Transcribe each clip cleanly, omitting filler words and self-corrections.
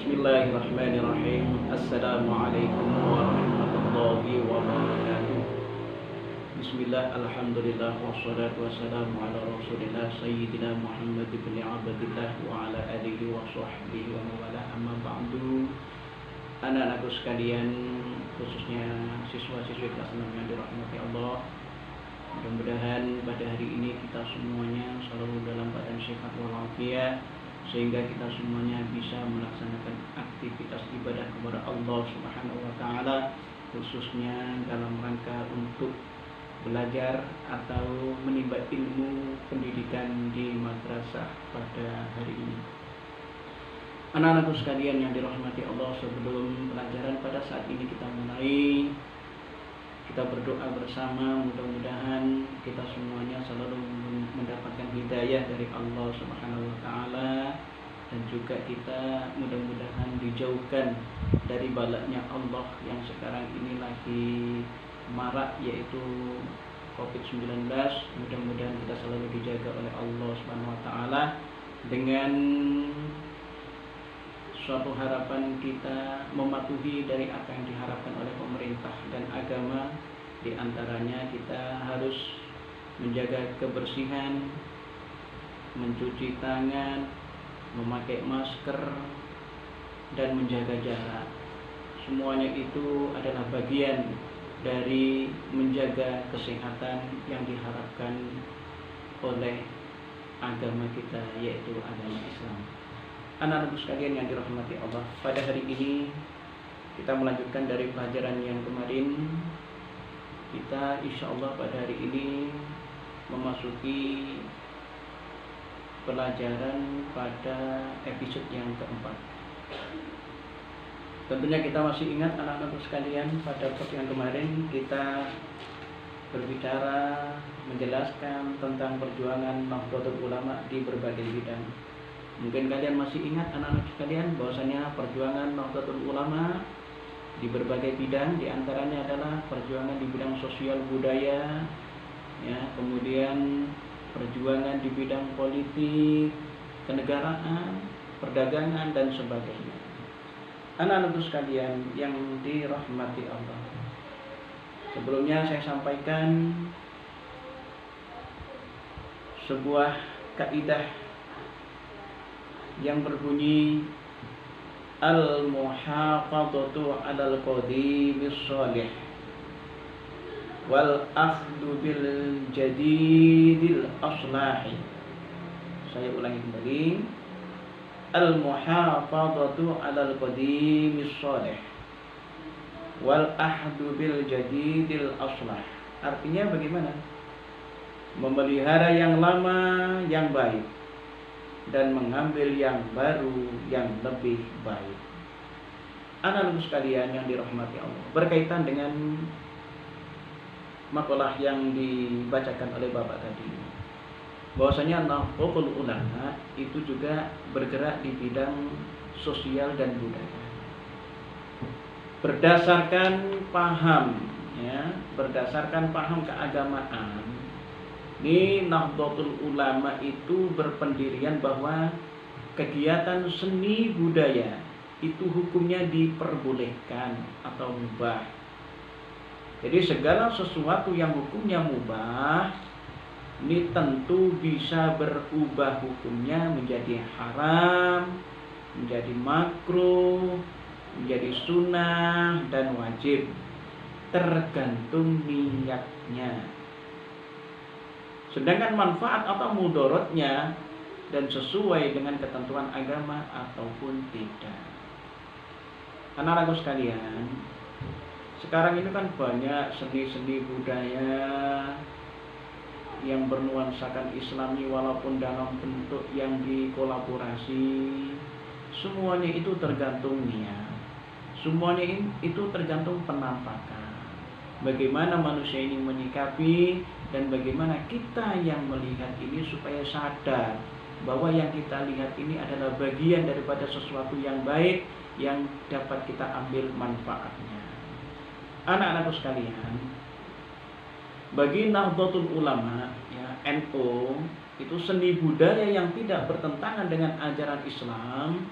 Bismillahirrahmanirrahim. Assalamualaikum warahmatullahi wabarakatuh. Bismillah, alhamdulillah, wassalatu wassalamu ala rasulillah Sayyidina Muhammad ibn Abdillah wa ala alihi wa sahbihi wa mawala, amma ba'du. Anak-anakku sekalian, khususnya siswa-siswi kelas 6 yang dirahmati Allah, mudah-mudahan pada hari ini kita semuanya selalu dalam badan sehat walafiat, sehingga kita semuanya bisa melaksanakan aktivitas ibadah kepada Allah Subhanahu wa taala, khususnya dalam rangka untuk belajar atau menimba ilmu pendidikan di madrasah pada hari ini. Anak-anakku sekalian yang dirahmati Allah, sebelum pelajaran pada saat ini kita mulai, kita berdoa bersama, mudah-mudahan kita semuanya selalu mendapatkan hidayah dari Allah Subhanahu wa taala, dan juga kita mudah-mudahan dijauhkan dari balaknya Allah yang sekarang ini lagi marak, yaitu COVID-19. Mudah-mudahan kita selalu dijaga oleh Allah Subhanahu wa taala. Dengan suatu harapan kita mematuhi dari apa yang diharapkan oleh pemerintah dan agama. Di antaranya kita harus menjaga kebersihan, mencuci tangan, memakai masker, dan menjaga jarak. Semuanya itu adalah bagian dari menjaga kesehatan yang diharapkan oleh agama kita, yaitu agama Islam. Anak-anakku sekalian yang dirahmati Allah, pada hari ini kita melanjutkan dari pelajaran yang kemarin. Kita insya Allah pada hari ini memasuki pelajaran pada episode yang keempat. Tentunya kita masih ingat anak-anakku sekalian, pada episode yang kemarin kita berbicara menjelaskan tentang perjuangan Nahdlatul Ulama di berbagai bidang. Mungkin kalian masih ingat anak-anak sekalian bahwasanya perjuangan Nahdlatul Ulama di berbagai bidang, diantaranya adalah perjuangan di bidang sosial budaya, ya, kemudian perjuangan di bidang politik, kenegaraan, perdagangan, dan sebagainya. Anak-anak sekalian yang dirahmati Allah, sebelumnya saya sampaikan sebuah kaidah yang berbunyi al-muhafadzatu 'alal qadimis shalih wal akhdhu bil jadidil aslahi. Saya ulangi kembali, al-muhafadzatu 'alal qadimis shalih wal akhdhu bil jadidil aslah. Artinya bagaimana? Memelihara yang lama yang baik dan mengambil yang baru yang lebih baik. Anak-anak sekalian yang dirahmati Allah, berkaitan dengan makalah yang dibacakan oleh Bapak tadi, bahwasanya Nahdlatul Ulama itu juga bergerak di bidang sosial dan budaya. Berdasarkan paham, ya, berdasarkan paham keagamaan, ini Nahdlatul Ulama itu berpendirian bahwa kegiatan seni budaya itu hukumnya diperbolehkan atau mubah. Jadi segala sesuatu yang hukumnya mubah ini tentu bisa berubah hukumnya menjadi haram, menjadi makruh, menjadi sunnah dan wajib, tergantung niatnya. Sedangkan manfaat atau mudorotnya dan sesuai dengan ketentuan agama ataupun tidak. Anak-anakku sekalian, sekarang ini kan banyak seni-seni budaya yang bernuansakan Islami walaupun dalam bentuk yang dikolaborasi. Semuanya itu tergantung niat. Semuanya itu tergantung penampakan. Bagaimana manusia ini menyikapi, dan bagaimana kita yang melihat ini supaya sadar bahwa yang kita lihat ini adalah bagian daripada sesuatu yang baik yang dapat kita ambil manfaatnya. Anak-anakku sekalian, bagi Nahdlatul Ulama, ya, NU, itu seni budaya yang tidak bertentangan dengan ajaran Islam,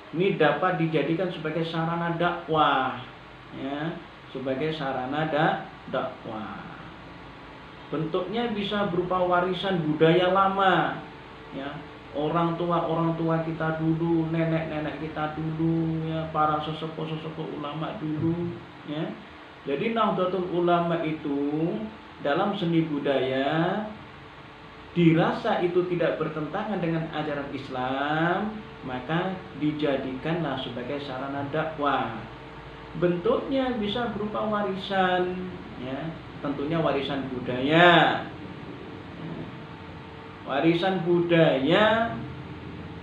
Ini dapat dijadikan sebagai sarana dakwah, ya, sebagai sarana dakwah. Bentuknya bisa berupa warisan budaya lama, ya, orang tua kita dulu, nenek kita dulu, ya, para sesepuh ulama dulu, ya. Jadi Nahdlatul Ulama itu dalam seni budaya dirasa itu tidak bertentangan dengan ajaran Islam, maka dijadikanlah sebagai sarana dakwah. Bentuknya bisa berupa warisan, ya, tentunya warisan budaya. Warisan budaya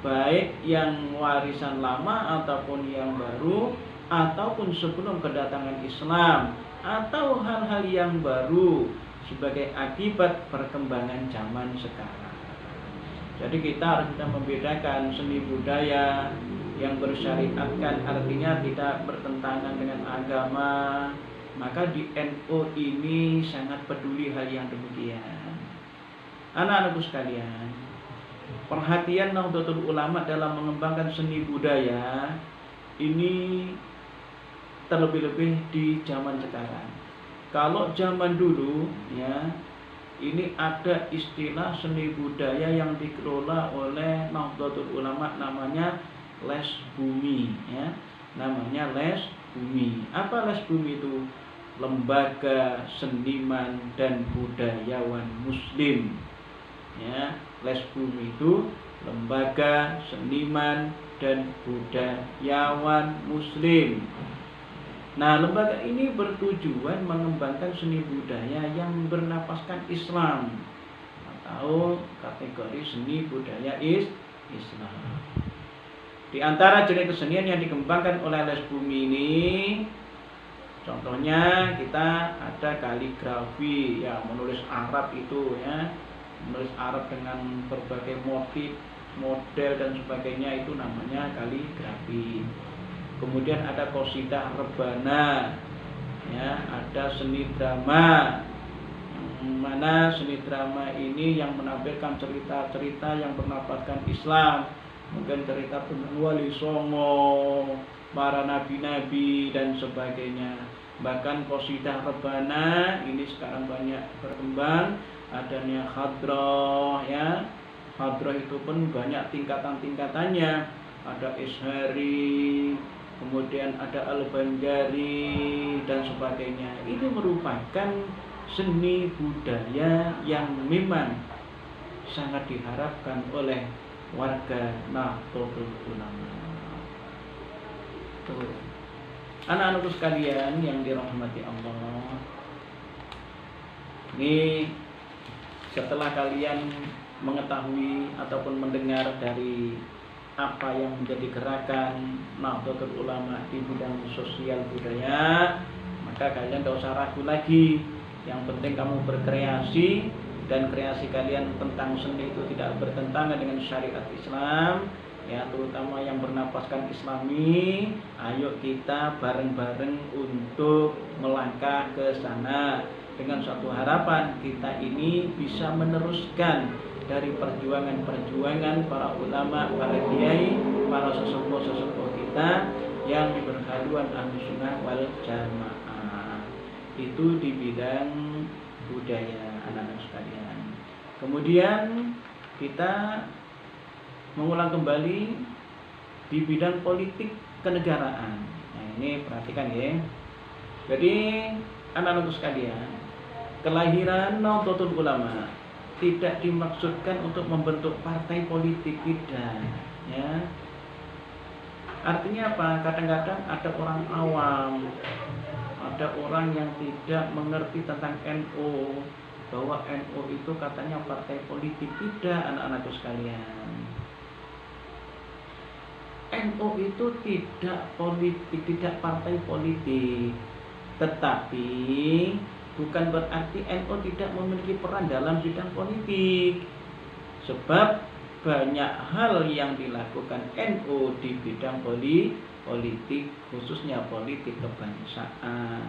baik yang warisan lama ataupun yang baru, ataupun sebelum kedatangan Islam, atau hal-hal yang baru sebagai akibat perkembangan zaman sekarang. Jadi kita harus bisa membedakan seni budaya yang bersyariatkan, artinya tidak bertentangan dengan agama. Maka di NU ini sangat peduli hal yang demikian. Anak-anakku sekalian, perhatian Nahdlatul Ulama dalam mengembangkan seni budaya ini terlebih-lebih di zaman sekarang. Kalau zaman dulu, ya, ini ada istilah seni budaya yang dikelola oleh Nahdlatul Ulama, namanya les bumi, ya, namanya les bumi. Apa les bumi itu? Lembaga Seniman dan Budayawan Muslim, ya. Les bumi itu lembaga seniman dan budayawan Muslim. Nah, lembaga ini bertujuan mengembangkan seni budaya yang bernapaskan Islam atau kategori seni budaya Islam. Di antara jenis kesenian yang dikembangkan oleh les bumi ini, contohnya kita ada kaligrafi, ya, menulis Arab itu, ya, menulis Arab dengan berbagai motif, model dan sebagainya, itu namanya kaligrafi. Kemudian ada qasidah rebana, ya, ada seni drama, mana seni drama ini yang menampilkan cerita-cerita yang bernapaskan Islam, mungkin cerita tentang Wali Songo, para nabi-nabi dan sebagainya. Bahkan qasidah rebana ini sekarang banyak berkembang, adanya hadroh, ya. Hadroh itu pun banyak tingkatan-tingkatannya, ada ishari, kemudian ada al-banjari dan sebagainya. Ini merupakan seni budaya yang memang sangat diharapkan oleh warga Nahdlatul Ulama. Tuh. Anak-anakku sekalian yang dirahmati Allah, ini setelah kalian mengetahui ataupun mendengar dari apa yang menjadi gerakan Nahdlatul Ulama di bidang sosial budaya, maka kalian tidak usah ragu lagi. Yang penting kamu berkreasi, dan kreasi kalian tentang seni itu tidak bertentangan dengan syariat Islam, ya, terutama yang bernapaskan Islami. Ayo kita bareng-bareng untuk melangkah ke sana dengan suatu harapan kita ini bisa meneruskan dari perjuangan-perjuangan para ulama, para kiai, para sesepuh-sesepuh kita yang berhaluan Ahlussunnah wal Jamaah. Itu di bidang budaya, anak-anak sekalian. Kemudian kita mengulang kembali di bidang politik kenegaraan. Nah, ini perhatikan, ya. Jadi anak-anak sekalian, kelahiran Nahdlatul Ulama tidak dimaksudkan untuk membentuk partai politik, tidak, ya. Artinya apa? Kadang-kadang ada orang awam, ada orang yang tidak mengerti tentang NU, bahwa NU itu katanya partai politik. Tidak, anak-anakku sekalian. NU itu tidak politik, tidak partai politik. Tetapi bukan berarti NU tidak memiliki peran dalam bidang politik. Sebab banyak hal yang dilakukan NU di bidang politik, khususnya politik kebangsaan.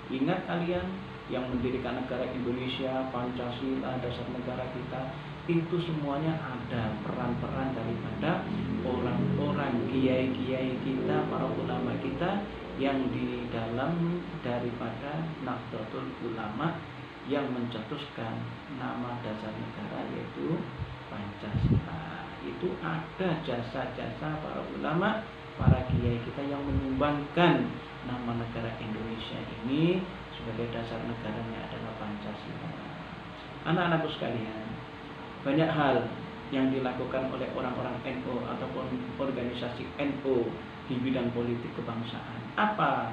Ingat kalian yang mendirikan negara Indonesia, Pancasila, dasar negara kita, itu semuanya ada peran-peran daripada orang-orang kiai-kiai kita, para ulama kita yang di dalam daripada Nahdlatul Ulama yang mencetuskan nama dasar negara yaitu Pancasila. Itu ada jasa-jasa para ulama, para kiai kita yang menyumbangkan nama negara Indonesia ini sebagai dasar negaranya adalah Pancasila. Anak-anakku sekalian, banyak hal yang dilakukan oleh orang-orang NU ataupun organisasi NU di bidang politik kebangsaan. Apa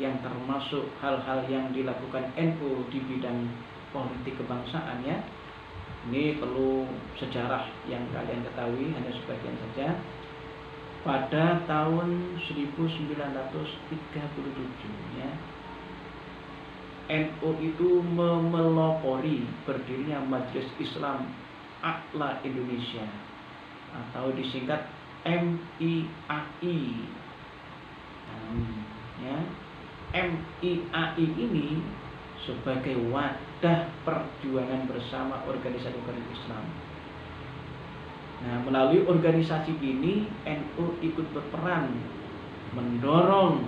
yang termasuk hal-hal yang dilakukan NU di bidang politik kebangsaan ya? Ini perlu sejarah yang kalian ketahui, hanya sebagian saja. Pada tahun 1937 ya, NU itu memelopori berdirinya Majelis Islam A'la Indonesia atau disingkat MIAI. Ya, MIAI ini sebagai wadah perjuangan bersama organisasi-organisasi Islam. Nah, melalui organisasi ini NU ikut berperan mendorong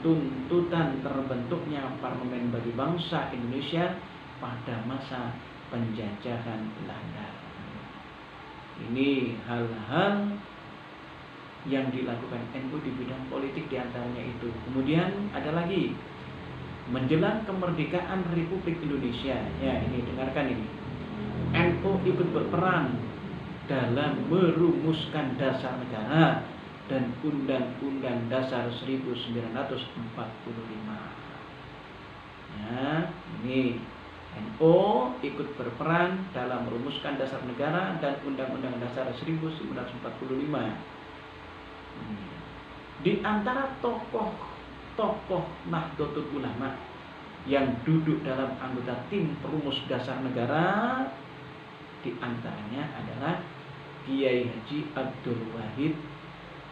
tuntutan terbentuknya Parlemen bagi Bangsa Indonesia pada masa penjajahan Belanda. Ini hal-hal yang dilakukan NU di bidang politik, diantaranya itu. Kemudian ada lagi menjelang kemerdekaan Republik Indonesia. Ya, ini dengarkan ini. NU ikut berperan dalam merumuskan dasar negara dan Undang-Undang Dasar 1945. Ya, ini NU ikut berperan dalam merumuskan dasar negara dan Undang-Undang Dasar 1945. Di antara tokoh Nahdlatul Ulama yang duduk dalam anggota tim perumus dasar negara, di antaranya adalah Kiai Haji Abdul Wahid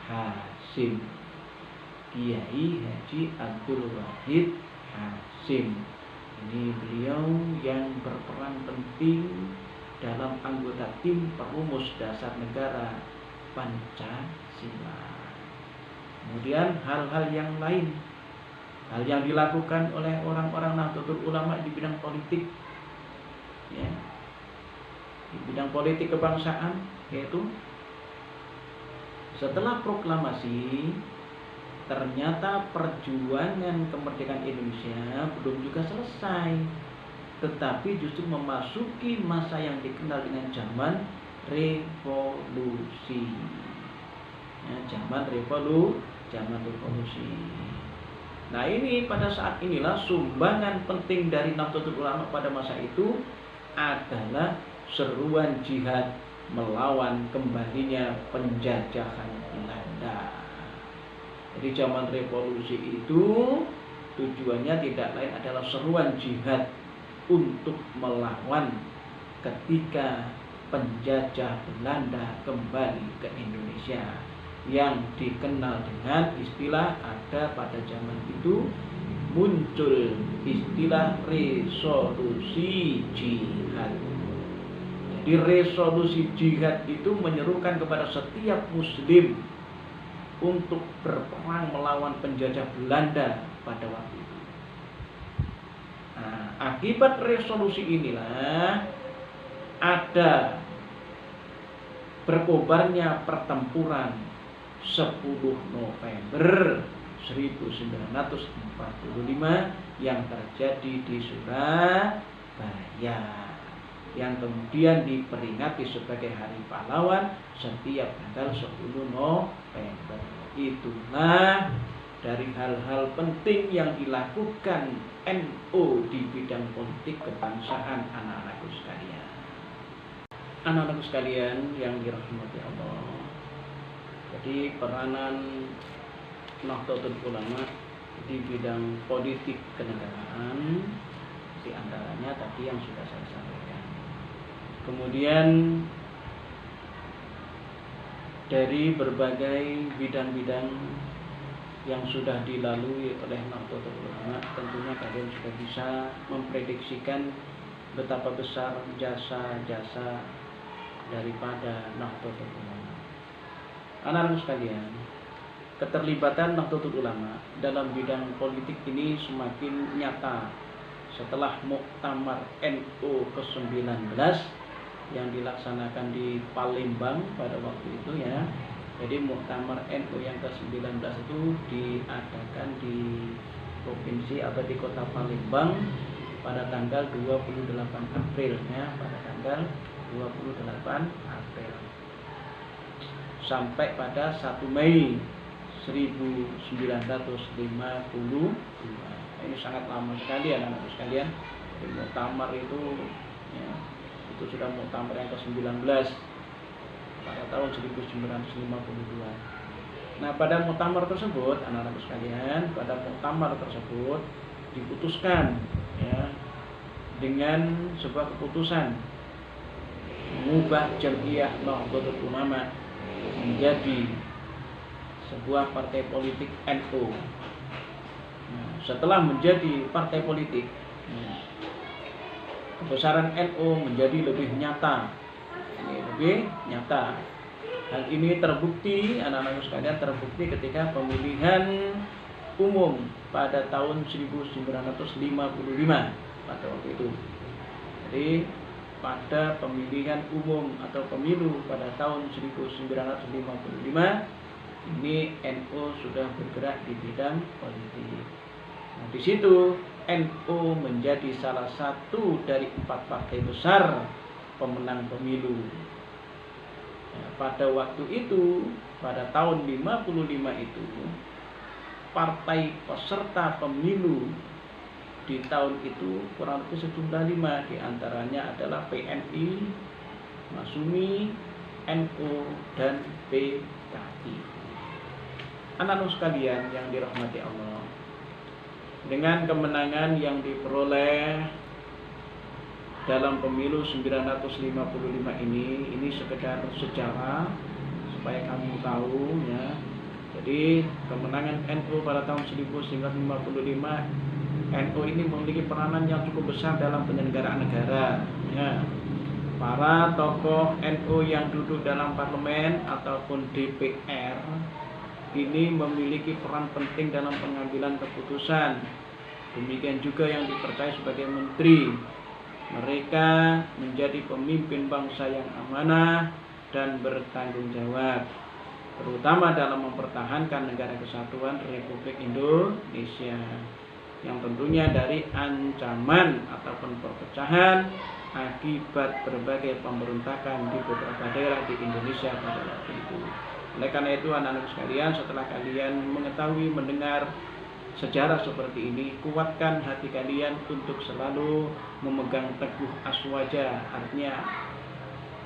Hasyim. Kiai Haji Abdul Wahid Hasyim. Ini beliau yang berperan penting dalam anggota tim perumus dasar negara Pancasila. Kemudian hal-hal yang lain, hal yang dilakukan oleh orang-orang Nahdlatul Ulama di bidang politik, ya, di bidang politik kebangsaan, yaitu setelah proklamasi ternyata perjuangan kemerdekaan Indonesia belum juga selesai, tetapi justru memasuki masa yang dikenal dengan zaman revolusi. Ya, zaman revolusi. Nah, ini pada saat inilah sumbangan penting dari Nahdlatul Ulama pada masa itu adalah seruan jihad melawan kembalinya penjajahan Belanda. Jadi zaman revolusi itu tujuannya tidak lain adalah seruan jihad untuk melawan ketika penjajah Belanda kembali ke Indonesia, yang dikenal dengan istilah, ada pada zaman itu muncul istilah resolusi jihad. Jadi resolusi jihad itu menyerukan kepada setiap muslim untuk berperang melawan penjajah Belanda pada waktu itu. Nah, akibat resolusi inilah ada berkobarnya pertempuran 10 November 1945 yang terjadi di Surabaya, yang kemudian diperingati sebagai Hari Pahlawan setiap tanggal 10 November. Itulah dari hal-hal penting yang dilakukan NU di bidang politik kebangsaan, anak-anakku sekalian. Anak-anakku sekalian yang dirahmati Allah. Jadi peranan Nahdlatul Ulama di bidang politik kenegaraan di antaranya tadi yang sudah saya sampaikan. Kemudian dari berbagai bidang-bidang yang sudah dilalui oleh Nahdlatul Ulama, tentunya kalian sudah bisa memprediksikan betapa besar jasa-jasa daripada Nahdlatul Ulama. Anak-anak sekalian, keterlibatan Nahdlatul Ulama dalam bidang politik ini semakin nyata setelah Muktamar NU ke-19 yang dilaksanakan di Palembang pada waktu itu ya. Jadi Muktamar NU yang ke-19 itu diadakan di provinsi atau di kota Palembang pada tanggal 28 April ya, pada tanggal 28 April sampai pada 1 Mei 1952. Ini sangat lama sekali anak-anak sekalian. Jadi muktamar itu ya, itu sudah muktamar yang ke-19 pada tahun 1952. Nah, pada muktamar tersebut anak-anak sekalian, pada muktamar tersebut diputuskan ya dengan sebuah keputusan mengubah Jam'iyah Nahdlatul Ulama menjadi sebuah partai politik NU. Nah, setelah menjadi partai politik, kebesaran NU menjadi lebih nyata. Ini lebih nyata. Hal ini terbukti, anak-anak sekalian, terbukti ketika pemilihan umum pada tahun 1955 pada waktu itu. Jadi pada pemilihan umum atau pemilu pada tahun 1955 ini NU sudah bergerak di bidang politik. Nah, di situ NU menjadi salah satu dari 4 partai besar pemenang pemilu. Nah, pada waktu itu, pada tahun 55 itu, partai peserta pemilu di tahun itu kurang lebih sejumlah 5, diantaranya adalah PNI, Masumi, NU, dan PKI. Anak-anak sekalian yang dirahmati Allah, dengan kemenangan yang diperoleh dalam pemilu 1955 ini sekedar sejarah supaya kamu tahu ya. Jadi kemenangan NU pada tahun 1955, NU ini memiliki peranan yang cukup besar dalam penyelenggaraan negara ya. Para tokoh NU yang duduk dalam parlemen ataupun DPR ini memiliki peran penting dalam pengambilan keputusan. Demikian juga yang dipercaya sebagai menteri. Mereka menjadi pemimpin bangsa yang amanah dan bertanggung jawab, terutama dalam mempertahankan negara kesatuan Republik Indonesia yang tentunya dari ancaman ataupun perpecahan akibat berbagai pemberontakan di beberapa daerah di Indonesia pada waktu itu. Oleh karena itu anak-anak sekalian, setelah kalian mengetahui, mendengar sejarah seperti ini, kuatkan hati kalian untuk selalu memegang teguh aswaja, artinya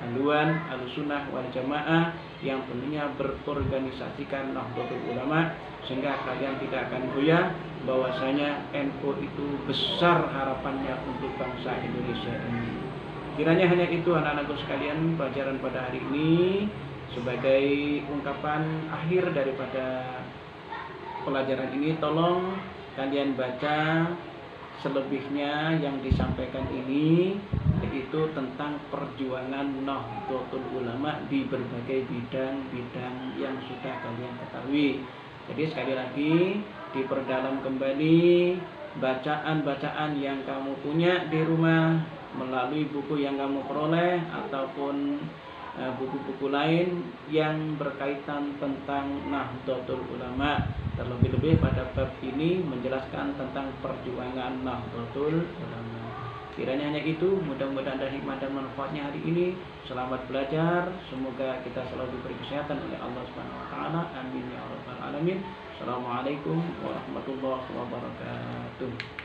haluan Ahlussunnah wal Jamaah yang tentunya berorganisasikan Nahdlatul Ulama, sehingga kalian tidak akan goyah bahwasanya NU itu besar harapannya untuk bangsa Indonesia ini. Kiranya hanya itu anak-anakku sekalian pelajaran pada hari ini sebagai ungkapan akhir daripada pelajaran ini. Tolong kalian baca selebihnya yang disampaikan ini, yaitu tentang perjuangan Nahdlatul Ulama di berbagai bidang-bidang yang sudah kalian ketahui. Jadi sekali lagi diperdalam kembali bacaan-bacaan yang kamu punya di rumah melalui buku yang kamu peroleh ataupun buku-buku lain yang berkaitan tentang Nahdlatul Ulama. Terlebih-lebih pada bab ini menjelaskan tentang perjuangan Nahdlatul Ulama. Kiranya hanya itu, mudah-mudahan ada hikmah dan manfaatnya hari ini. Selamat belajar, semoga kita selalu diberi kesehatan oleh Allah Subhanahu wa taala. Amin ya rabbal alamin. Assalamualaikum warahmatullahi wabarakatuh.